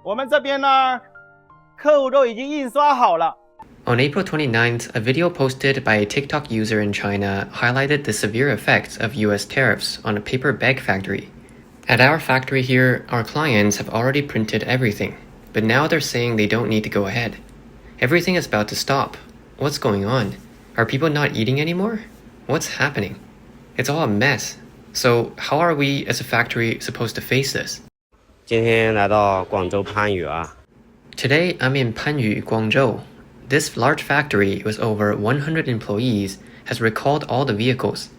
我们这边呢，客户都已经印刷好了。 On April 29th, a video posted by a TikTok user in China highlighted the severe effects of US tariffs on a paper bag factory. At our factory here, our clients have already printed everything, but now they're saying they don't need to go ahead. Everything is about to stop. What's going on? Are people not eating anymore? What's happening? It's all a mess. So how are we as a factory supposed to face this? 今天来到广州番禺啊。 Today, I'm in Panyu, Guangzhou. This large factory with over 100 employees has recalled all the vehicles.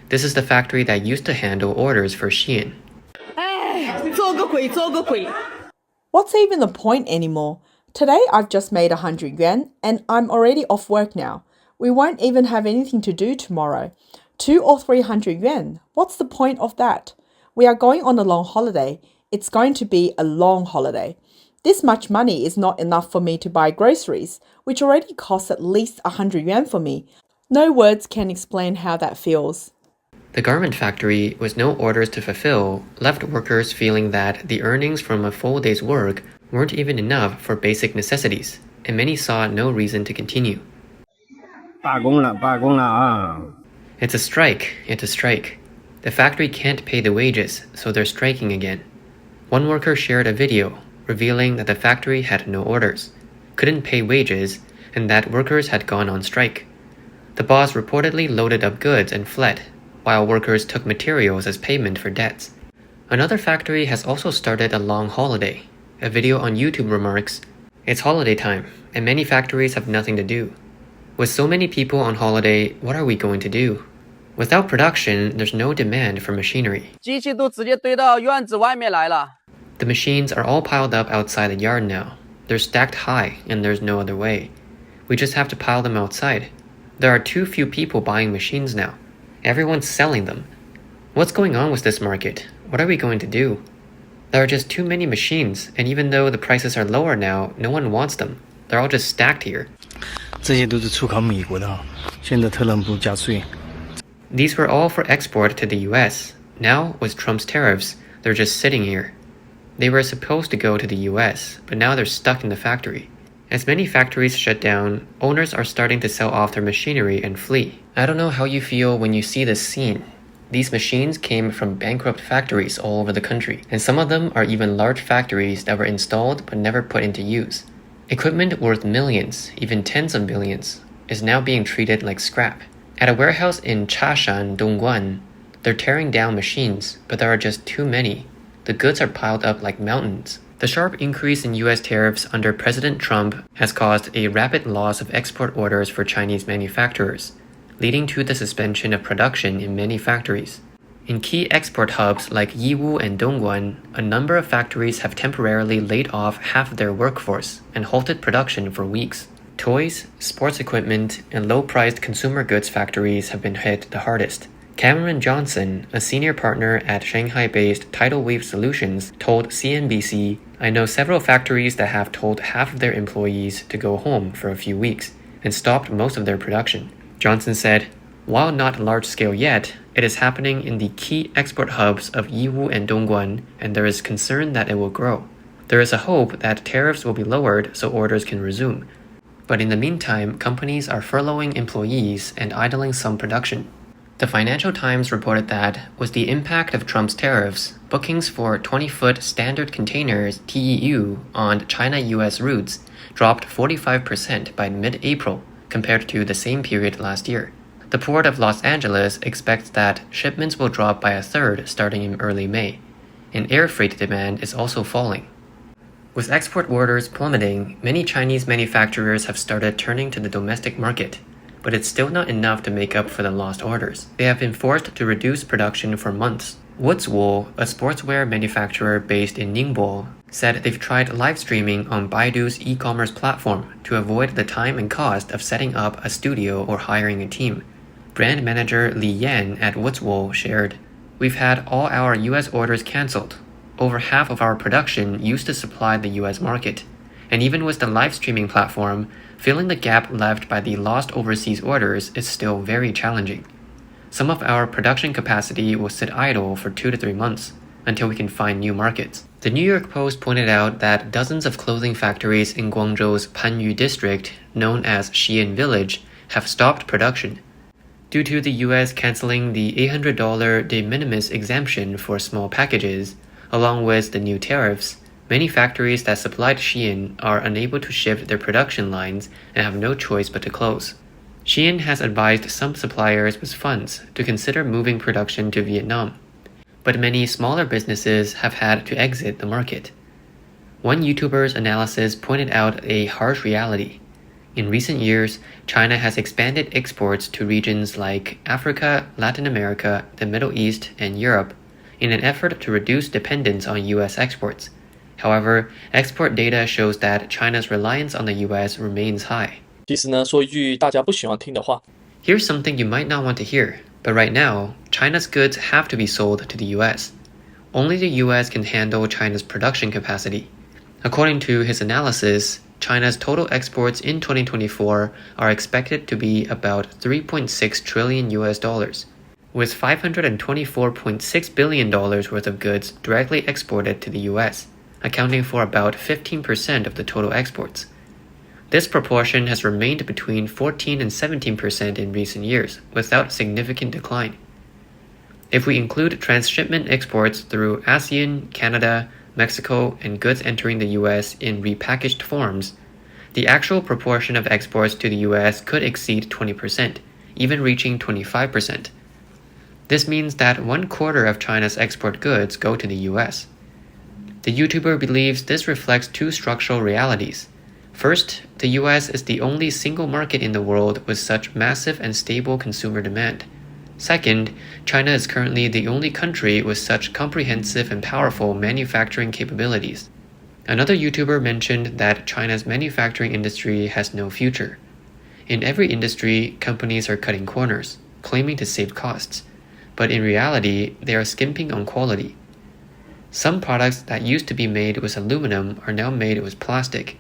This is the factory that used to handle orders for Shein. What's even the point anymore? Today I've just made 100 yuan and I'm already off work now. We won't even have anything to do tomorrow. 200 or 300 yuan. What's the point of that? We are going on a long holiday. It's going to be a long holiday. This much money is not enough for me to buy groceries, which already costs at least 100 yuan for me. No words can explain how that feels. The garment factory, with no orders to fulfill, left workers feeling that the earnings from a full day's work weren't even enough for basic necessities, and many saw no reason to continue. 罢工了啊！ It's a strike. The factory can't pay the wages, so they're striking again. One worker shared a video revealing that the factory had no orders, couldn't pay wages, and that workers had gone on strike. The boss reportedly loaded up goods and fled, while workers took materials as payment for debts. Another factory has also started a long holiday. A video on YouTube remarks, "It's holiday time, and many factories have nothing to do. With so many people on holiday, what are we going to do? Without production, there's no demand for machinery." 机器都直接堆到院子外面来了。 The machines are all piled up outside the yard now. They're stacked high, and there's no other way. We just have to pile them outside. There are too few people buying machines now. Everyone's selling them. What's going on with this market? What are we going to do? There are just too many machines, and even though the prices are lower now, no one wants them. They're all just stacked here. 这些都是出口美国的啊，现在特朗普加税。 These were all for export to the US. Now, with Trump's tariffs, they're just sitting here. They were supposed to go to the US, but now they're stuck in the factory. As many factories shut down, owners are starting to sell off their machinery and flee. I don't know how you feel when you see this scene. These machines came from bankrupt factories all over the country, and some of them are even large factories that were installed but never put into use. Equipment worth millions, even tens of millions, is now being treated like scrap. At a warehouse in Chashan, Dongguan, they're tearing down machines, but there are just too many. The goods are piled up like mountains. The sharp increase in US tariffs under President Trump has caused a rapid loss of export orders for Chinese manufacturers, leading to the suspension of production in many factories. In key export hubs like Yiwu and Dongguan, a number of factories have temporarily laid off half of their workforce and halted production for weeks. Toys, sports equipment, and low-priced consumer goods factories have been hit the hardest. Cameron Johnson, a senior partner at Shanghai-based Tidal Wave Solutions, told CNBC, "I know several factories that have told half of their employees to go home for a few weeks and stopped most of their production." Johnson said, "While not large-scale yet, it is happening in the key export hubs of Yiwu and Dongguan, and there is concern that it will grow. There is a hope that tariffs will be lowered so orders can resume. But in the meantime, companies are furloughing employees and idling some production." The Financial Times reported that, with the impact of Trump's tariffs, bookings for 20-foot standard containers TEU on China-US routes dropped 45% by mid-April compared to the same period last year. The Port of Los Angeles expects that shipments will drop by a third starting in early May, and air freight demand is also falling. With export orders plummeting, many Chinese manufacturers have started turning to the domestic market, but it's still not enough to make up for the lost orders. They have been forced to reduce production for months. Woods Wool, a sportswear manufacturer based in Ningbo, said they've tried live streaming on Baidu's e-commerce platform to avoid the time and cost of setting up a studio or hiring a team. Brand manager Li Yan at Woods Wool shared, "We've had all our US orders canceled. Over half of our production used to supply the US market. And even with the live streaming platform, filling the gap left by the lost overseas orders is still very challenging. Some of our production capacity will sit idle for 2 to 3 months until we can find new markets." The New York Post pointed out that dozens of clothing factories in Guangzhou's Panyu district, known as Xi'an Village, have stopped production due to the US canceling the $800 de minimis exemption for small packages. Along with the new tariffs, many factories that supplied Xi'an are unable to shift their production lines and have no choice but to close. Xi'an has advised some suppliers with funds to consider moving production to Vietnam, but many smaller businesses have had to exit the market. One YouTuber's analysis pointed out a harsh reality. In recent years, China has expanded exports to regions like Africa, Latin America, the Middle East, and Europe in an effort to reduce dependence on US exports. However, export data shows that China's reliance on the US remains high. 其实呢，说一句大家不喜欢听的话。 Here's something you might not want to hear, but right now, China's goods have to be sold to the US. Only the US can handle China's production capacity. According to his analysis, China's total exports in 2024 are expected to be about $3.6 trillion US dollars, with $524.6 billion worth of goods directly exported to the US, accounting for about 15% of the total exports. This proportion has remained between 14 and 17% in recent years, without significant decline. If we include transshipment exports through ASEAN, Canada, Mexico, and goods entering the US in repackaged forms, the actual proportion of exports to the US could exceed 20%, even reaching 25%. This means that 1/4 of China's export goods go to the US. The YouTuber believes this reflects two structural realities. First, the US is the only single market in the world with such massive and stable consumer demand. Second, China is currently the only country with such comprehensive and powerful manufacturing capabilities. Another YouTuber mentioned that China's manufacturing industry has no future. In every industry, companies are cutting corners, claiming to save costs, but in reality, they are skimping on quality. Some products that used to be made with aluminum are now made with plastic.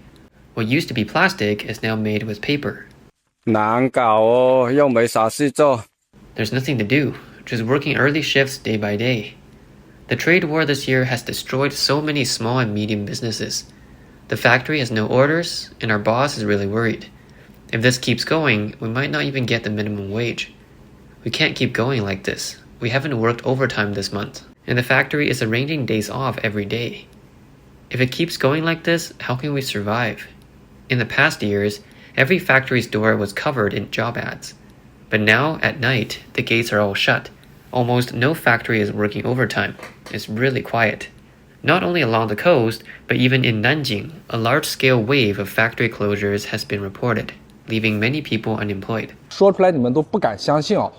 What used to be plastic is now made with paper. 难搞哦，又没啥事做。 There's nothing to do, just working early shifts day by day. The trade war this year has destroyed so many small and medium businesses. The factory has no orders, and our boss is really worried. If this keeps going, we might not even get the minimum wage. We can't keep going like this. We haven't worked overtime this month, and the factory is arranging days off every day. If it keeps going like this, how can we survive? In the past years, every factory's door was covered in job ads. But now, at night, the gates are all shut. Almost no factory is working overtime. It's really quiet. Not only along the coast, but even in Nanjing, a large-scale wave of factory closures has been reported, leaving many people unemployed. 说出来你们都不敢相信哦。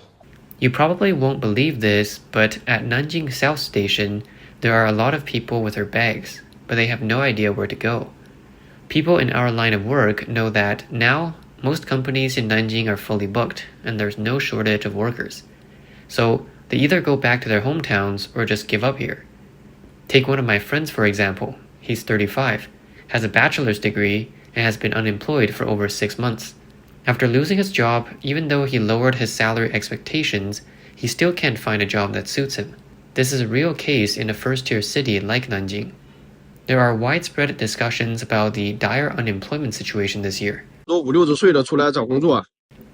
You probably won't believe this, but at Nanjing South Station, there are a lot of people with their bags, but they have no idea where to go. People in our line of work know that now, most companies in Nanjing are fully booked, and there's no shortage of workers. So, they either go back to their hometowns or just give up here. Take one of my friends for example. He's 35, has a bachelor's degree, and has been unemployed for over 6 months. After losing his job, even though he lowered his salary expectations, he still can't find a job that suits him. This is a real case in a first-tier city like Nanjing. There are widespread discussions about the dire unemployment situation this year. 都50、60岁了出来找工作。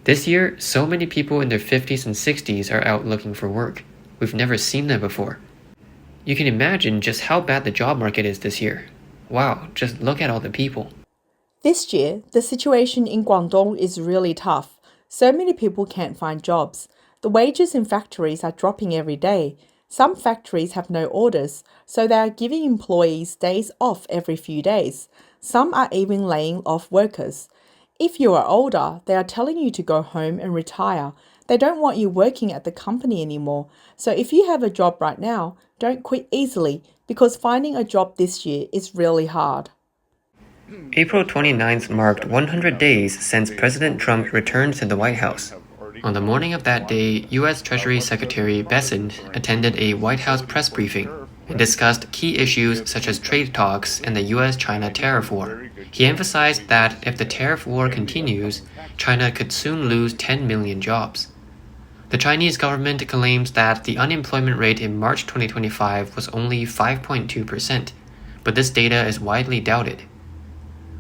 This year, so many people in their 50s and 60s are out looking for work. We've never seen them before. You can imagine just how bad the job market is this year. Wow, just look at all the people. This year, the situation in Guangdong is really tough. So many people can't find jobs. The wages in factories are dropping every day. Some factories have no orders, so they are giving employees days off every few days. Some are even laying off workers. If you are older, they are telling you to go home and retire. They don't want you working at the company anymore. So if you have a job right now, don't quit easily because finding a job this year is really hard. April 29th marked 100 days since President Trump returned to the White House. On the morning of that day, U.S. Treasury Secretary Bessent attended a White House press briefing and discussed key issues such as trade talks and the U.S.-China tariff war. He emphasized that if the tariff war continues, China could soon lose 10 million jobs. The Chinese government claims that the unemployment rate in March 2025 was only 5.2%, but this data is widely doubted.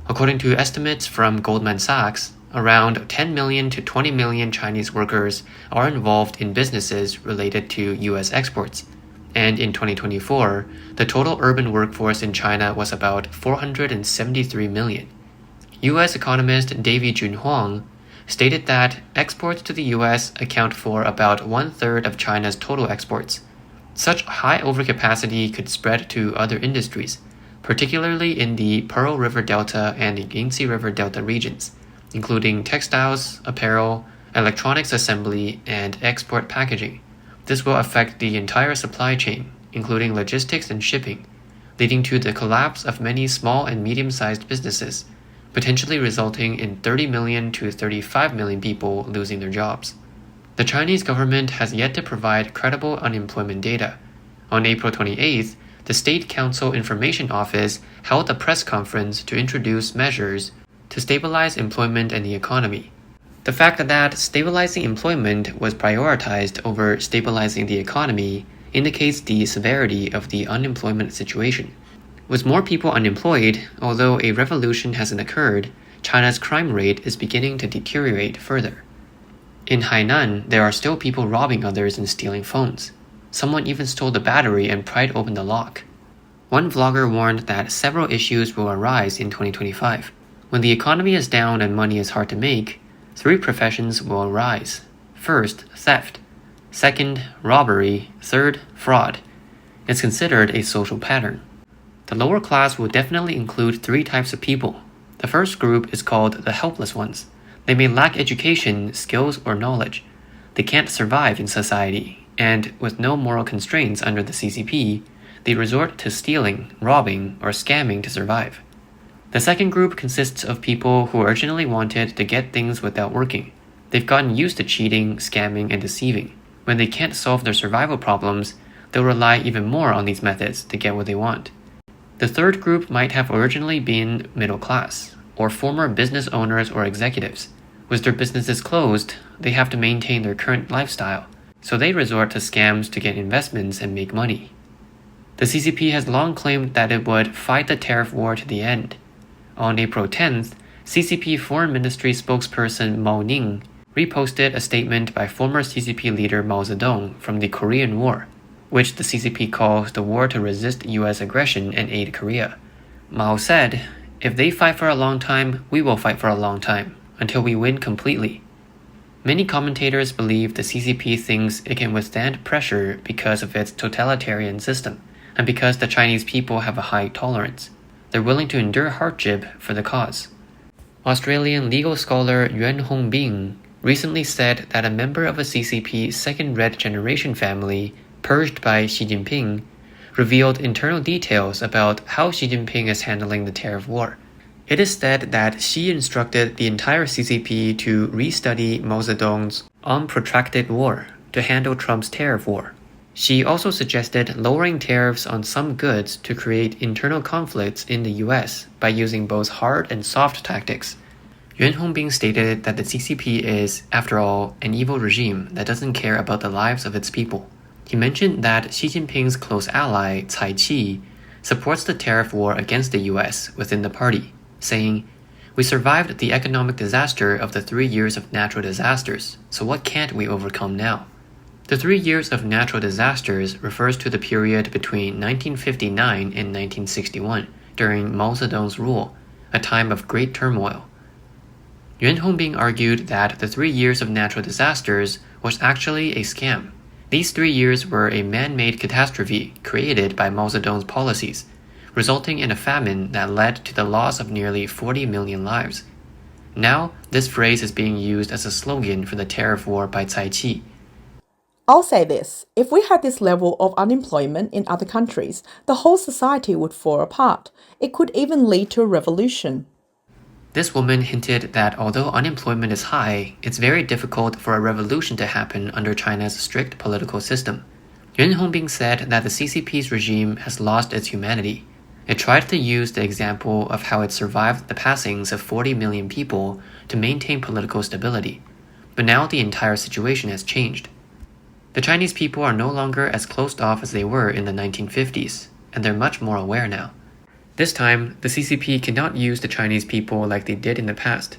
According to estimates from Goldman Sachs, around 10 million to 20 million Chinese workers are involved in businesses related to US exports. And in 2024, the total urban workforce in China was about 473 million. US economist Davy Jun Huang stated that exports to the US account for about one-third of China's total exports. Such high overcapacity could spread to other industries, particularly in the Pearl River Delta and the Yangtze River Delta regions, including textiles, apparel, electronics assembly, and export packaging. This will affect the entire supply chain, including logistics and shipping, leading to the collapse of many small and medium-sized businesses, potentially resulting in 30 million to 35 million people losing their jobs. The Chinese government has yet to provide credible unemployment data. On April 28th, the State Council Information Office held a press conference to introduce measures to stabilize employment and the economy. The fact that stabilizing employment was prioritized over stabilizing the economy indicates the severity of the unemployment situation. With more people unemployed, although a revolution hasn't occurred, China's crime rate is beginning to deteriorate further. In Hainan, there are still people robbing others and stealing phones. Someone even stole the battery and pried open the lock. One vlogger warned that several issues will arise in 2025. When the economy is down and money is hard to make, 3 professions will arise. First, theft. Second, robbery. Third, fraud. It's considered a social pattern. The lower class will definitely include 3 types of people. The first group is called the helpless ones. They may lack education, skills, or knowledge. They can't survive in society, and with no moral constraints under the CCP, they resort to stealing, robbing, or scamming to survive. The second group consists of people who originally wanted to get things without working. They've gotten used to cheating, scamming, and deceiving. When they can't solve their survival problems, they'll rely even more on these methods to get what they want. The third group might have originally been middle class, or former business owners or executives. With their businesses closed, they have to maintain their current lifestyle, so they resort to scams to get investments and make money. The CCP has long claimed that it would fight the tariff war to the end. On April 10th, CCP Foreign Ministry spokesperson Mao Ning reposted a statement by former CCP leader Mao Zedong from the Korean War, which the CCP calls the war to resist US aggression and aid Korea. Mao said, "If they fight for a long time, we will fight for a long time, until we win completely." Many commentators believe the CCP thinks it can withstand pressure because of its totalitarian system, and because the Chinese people have a high tolerance. They're willing to endure hardship for the cause. Australian legal scholar Yuan Hongbing recently said that a member of a CCP second red generation family, purged by Xi Jinping, revealed internal details about how Xi Jinping is handling the tariff war. It is said that Xi instructed the entire CCP to restudy Mao Zedong's On Protracted War to handle Trump's tariff war. Xi also suggested lowering tariffs on some goods to create internal conflicts in the US by using both hard and soft tactics. Yuan Hongbing stated that the CCP is, after all, an evil regime that doesn't care about the lives of its people. He mentioned that Xi Jinping's close ally, Cai Qi, supports the tariff war against the US within the party, saying, "We survived the economic disaster of the 3 years of natural disasters, so what can't we overcome now?" The 3 years of natural disasters refers to the period between 1959 and 1961, during Mao Zedong's rule, a time of great turmoil. Yuan Hongbing argued that the 3 years of natural disasters was actually a scam. These 3 years were a man-made catastrophe created by Mao Zedong's policies, resulting in a famine that led to the loss of nearly 40 million lives. Now, this phrase is being used as a slogan for the tariff war by Cai Qi. I'll say this, if we had this level of unemployment in other countries, the whole society would fall apart. It could even lead to a revolution. This woman hinted that although unemployment is high, it's very difficult for a revolution to happen under China's strict political system. Yuan Hongbing said that the CCP's regime has lost its humanity. It tried to use the example of how it survived the passings of 40 million people to maintain political stability. But now the entire situation has changed. The Chinese people are no longer as closed off as they were in the 1950s, and they're much more aware now. This time, the CCP cannot use the Chinese people like they did in the past.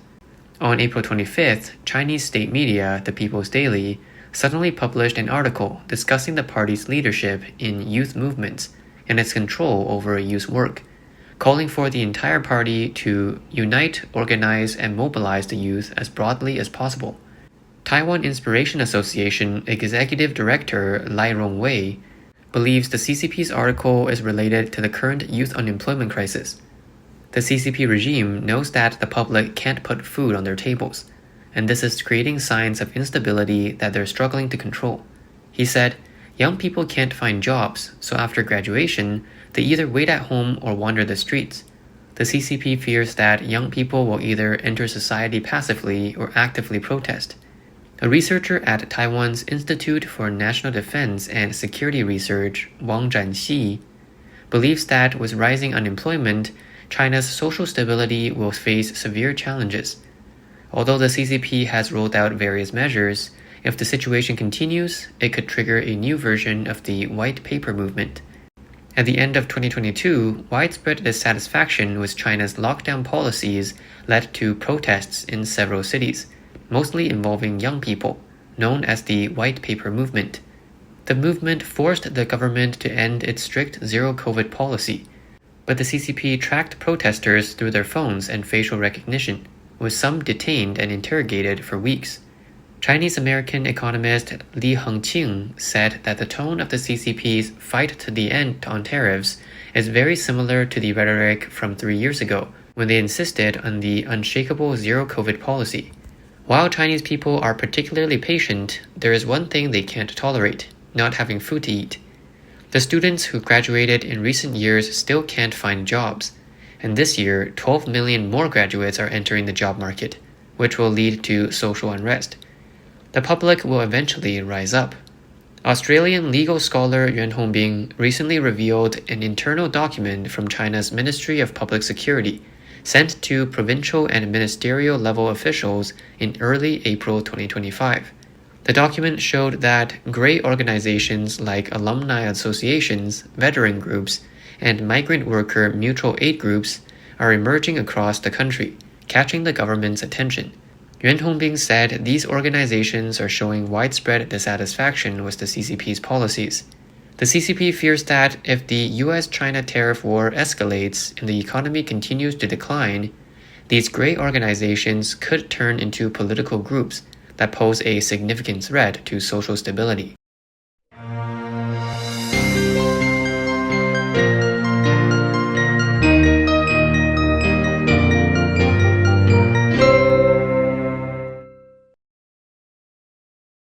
On April 25th, Chinese state media, the People's Daily, suddenly published an article discussing the party's leadership in youth movements and its control over youth work, calling for the entire party to unite, organize, and mobilize the youth as broadly as possible. Taiwan Inspiration Association Executive Director Lai Rongwei believes the CCP's article is related to the current youth unemployment crisis. The CCP regime knows that the public can't put food on their tables, and this is creating signs of instability that they're struggling to control. He said, young people can't find jobs, so after graduation, they either wait at home or wander the streets. The CCP fears that young people will either enter society passively or actively protest. A researcher at Taiwan's Institute for National Defense and Security Research, Wang Zhanxi, believes that with rising unemployment, China's social stability will face severe challenges. Although the CCP has rolled out various measures, if the situation continues, it could trigger a new version of the White Paper movement. At the end of 2022, widespread dissatisfaction with China's lockdown policies led to protests in several cities, mostly involving young people, known as the White Paper movement. The movement forced the government to end its strict zero-COVID policy, but the CCP tracked protesters through their phones and facial recognition, with some detained and interrogated for weeks. Chinese-American economist Li Hengqing said that the tone of the CCP's fight to the end on tariffs is very similar to the rhetoric from 3 years ago, when they insisted on the unshakable zero-COVID policy. While Chinese people are particularly patient, there is one thing they can't tolerate: not having food to eat. The students who graduated in recent years still can't find jobs, and this year 12 million more graduates are entering the job market, which will lead to social unrest. The public will eventually rise up. Australian legal scholar Yuan Hongbing recently revealed an internal document from China's Ministry of Public Security, sent to provincial and ministerial level officials in early April 2025. The document showed that gray organizations like alumni associations, veteran groups, and migrant worker mutual aid groups are emerging across the country, catching the government's attention. Yuan Hongbing said these organizations are showing widespread dissatisfaction with the CCP's policies. The CCP fears that if the US-China tariff war escalates and the economy continues to decline, these gray organizations could turn into political groups that pose a significant threat to social stability.